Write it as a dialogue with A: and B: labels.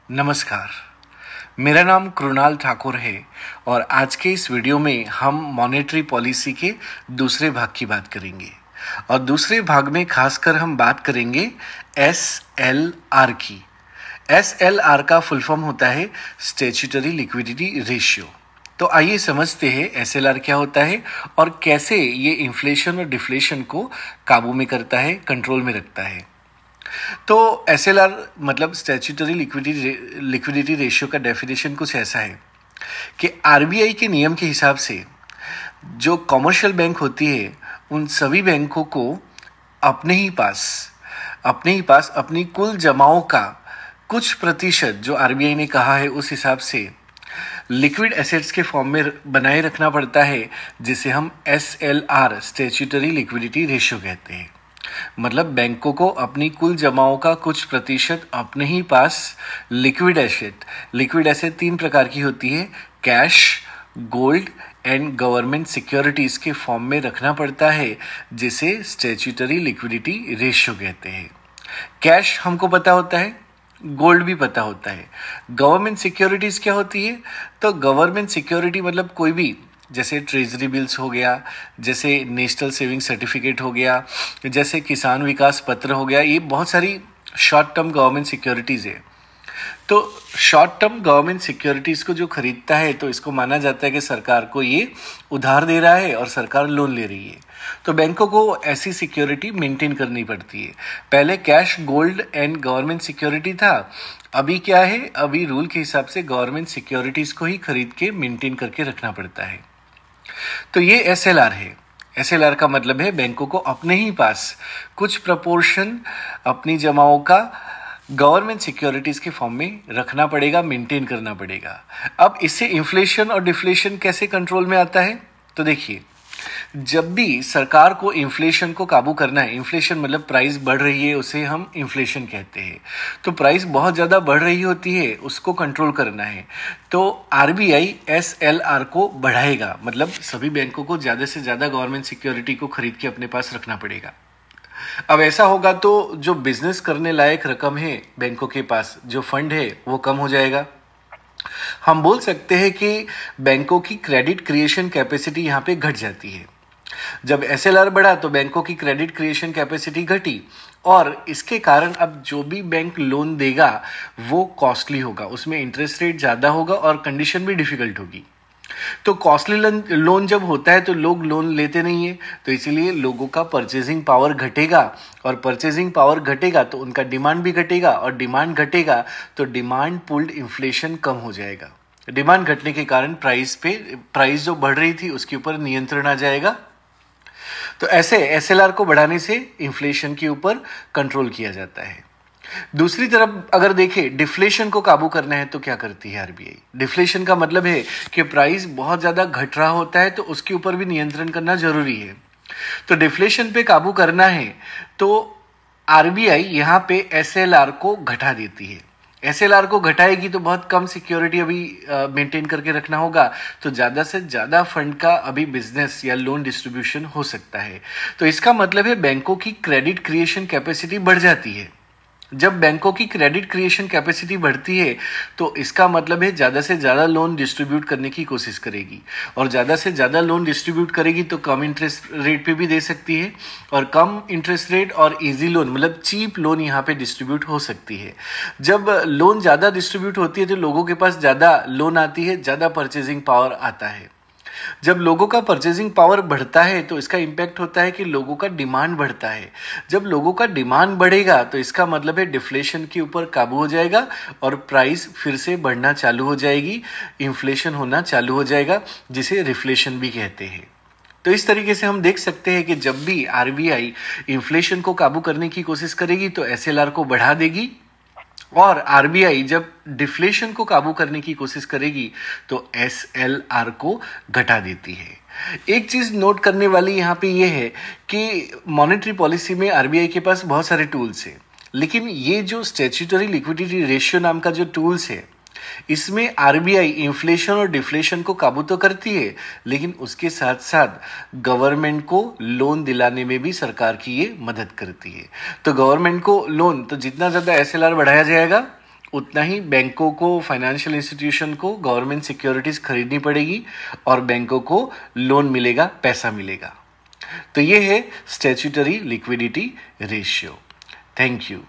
A: नमस्कार। मेरा नाम कृणाल ठाकुर है और आज के इस वीडियो में हम मॉनेटरी पॉलिसी के दूसरे भाग की बात करेंगे। और दूसरे भाग में खासकर हम बात करेंगे SLR की। SLR का फुल फॉर्म होता है स्टैट्यूटरी लिक्विडिटी रेशियो। तो आइए समझते हैं SLR क्या होता है और कैसे ये इन्फ्लेशन और डिफ्लेशन को काबू में करता है, कंट्रोल में रखता है। तो SLR मतलब स्टैट्यूटरी लिक्विडिटी रेशियो का डेफिनेशन कुछ ऐसा है कि आरबीआई के नियम के हिसाब से जो कमर्शियल बैंक होती है उन सभी बैंकों को अपने ही पास अपनी कुल जमाओं का कुछ प्रतिशत जो आरबीआई ने कहा है उस हिसाब से लिक्विड एसेट्स के फॉर्म में बनाए रखना पड़ता है, जिसे हम SLR स्टैट्यूटरी लिक्विडिटी रेशियो कहते हैं। मतलब बैंकों को अपनी कुल जमाओं का कुछ प्रतिशत अपने ही पास लिक्विड एसेट 3 प्रकार की होती है, cash, gold and government securities के फॉर्म में रखना पड़ता है, जिसे स्टैट्यूटरी लिक्विडिटी रेशियो कहते हैं। कैश हमको पता होता है, गोल्ड भी पता होता है। गवर्नमेंट सिक्योरिटीज क्या होती है? तो गवर्नमेंट सिक्योरिटी मतलब कोई भी, जैसे ट्रेजरी बिल्स हो गया, जैसे नेशनल सेविंग सर्टिफिकेट हो गया, जैसे किसान विकास पत्र हो गया, ये बहुत सारी शॉर्ट टर्म गवर्नमेंट सिक्योरिटीज है। तो शॉर्ट टर्म गवर्नमेंट सिक्योरिटीज को जो खरीदता है तो इसको माना जाता है कि सरकार को ये उधार दे रहा है और सरकार लोन ले रही है। तो बैंकों को ऐसी सिक्योरिटी मेंटेन करनी पड़ती है। पहले cash, gold and government security था, अभी क्या है? अभी रूल के हिसाब से गवर्नमेंट सिक्योरिटीज को ही खरीद के मेंटेन करके रखना पड़ता है। तो ये SLR है। SLR का मतलब है बैंकों को अपने ही पास कुछ प्रपोर्शन अपनी जमाओं का गवर्नमेंट सिक्योरिटीज के फॉर्म में रखना पड़ेगा, मेंटेन करना पड़ेगा। अब इससे इन्फ्लेशन और डिफ्लेशन कैसे कंट्रोल में आता है? तो देखिए, जब भी सरकार को इन्फ्लेशन को काबू करना है, इन्फ्लेशन मतलब प्राइस बढ़ रही है, उसे हम इन्फ्लेशन कहते हैं। तो प्राइस बहुत ज़्यादा बढ़ रही होती है, उसको कंट्रोल करना है तो आरबीआई SLR को बढ़ाएगा। मतलब सभी बैंकों को ज़्यादा से ज़्यादा गवर्नमेंट सिक्योरिटी को खरीद के अपने पास रखना पड़ेगा। अब ऐसा होगा तो जो बिजनेस करने लायक रकम है बैंकों के पास, जो फंड है, वो कम हो जाएगा। हम बोल सकते हैं कि बैंकों की क्रेडिट क्रिएशन कैपेसिटी यहाँ पे घट जाती है। जब SLR बढ़ा तो बैंकों की क्रेडिट क्रिएशन कैपेसिटी घटी और इसके कारण अब जो भी बैंक लोन देगा वो कॉस्टली होगा, उसमें इंटरेस्ट रेट ज़्यादा होगा और कंडीशन भी डिफिकल्ट होगी। तो कॉस्टली लोन जब होता है तो लोग लोन लेते नहीं है, तो इसीलिए लोगों का परचेजिंग पावर घटेगा और परचेजिंग पावर घटेगा तो उनका डिमांड भी घटेगा और डिमांड घटेगा तो डिमांड पुल्ड इन्फ्लेशन कम हो जाएगा। डिमांड घटने के कारण प्राइस जो बढ़ रही थी उसके ऊपर नियंत्रण आ जाएगा। तो ऐसे SLR को बढ़ाने से इन्फ्लेशन के ऊपर कंट्रोल किया जाता है। दूसरी तरफ अगर देखें, डिफ्लेशन को काबू करना है तो क्या करती है आरबीआई? डिफ्लेशन का मतलब है कि प्राइस बहुत ज्यादा घट रहा होता है तो उसके ऊपर भी नियंत्रण करना जरूरी है। तो डिफ्लेशन पे काबू करना है तो आरबीआई यहाँ पे SLR को घटा देती है। SLR को घटाएगी तो बहुत कम सिक्योरिटी अभी मेंटेन करके रखना होगा, तो ज़्यादा से ज़्यादा फंड का अभी बिजनेस या लोन डिस्ट्रीब्यूशन हो सकता है। तो इसका मतलब है बैंकों की क्रेडिट क्रिएशन कैपेसिटी बढ़ जाती है। जब बैंकों की क्रेडिट क्रिएशन कैपेसिटी बढ़ती है तो इसका मतलब है ज़्यादा से ज़्यादा लोन डिस्ट्रीब्यूट करने की कोशिश करेगी और ज़्यादा से ज़्यादा लोन डिस्ट्रीब्यूट करेगी तो कम इंटरेस्ट रेट पे भी दे सकती है और कम इंटरेस्ट रेट और इजी लोन मतलब चीप लोन यहाँ पे डिस्ट्रीब्यूट हो सकती है। जब लोन ज़्यादा डिस्ट्रीब्यूट होती है तो लोगों के पास ज़्यादा लोन आती है, ज़्यादा परचेजिंग पावर आता है। जब लोगों का परचेजिंग पावर बढ़ता है तो इसका इंपैक्ट होता है कि लोगों का डिमांड बढ़ता है। जब लोगों का डिमांड बढ़ेगा तो इसका मतलब है डिफ्लेशन के ऊपर काबू हो जाएगा और प्राइस फिर से बढ़ना चालू हो जाएगी, इन्फ्लेशन होना चालू हो जाएगा, जिसे रिफ्लेशन भी कहते हैं। तो इस तरीके से हम देख सकते हैं कि जब भी आरबीआई इन्फ्लेशन को काबू करने की कोशिश करेगी तो SLR को बढ़ा देगी और आरबीआई जब डिफ्लेशन को काबू करने की कोशिश करेगी तो SLR को घटा देती है। एक चीज नोट करने वाली यहाँ पे ये है कि मॉनेटरी पॉलिसी में आरबीआई के पास बहुत सारे टूल्स हैं, लेकिन ये जो स्टैट्यूटरी लिक्विडिटी रेशियो नाम का जो टूल्स है इसमें आरबीआई इन्फ्लेशन और डिफ्लेशन को काबू तो करती है, लेकिन उसके साथ साथ गवर्नमेंट को लोन दिलाने में भी सरकार की ये मदद करती है। तो गवर्नमेंट को लोन, तो जितना ज़्यादा SLR बढ़ाया जाएगा उतना ही बैंकों को, फाइनेंशियल इंस्टीट्यूशन को गवर्नमेंट सिक्योरिटीज खरीदनी पड़ेगी और बैंकों को लोन मिलेगा, पैसा मिलेगा। तो ये है statutory liquidity ratio. Thank you.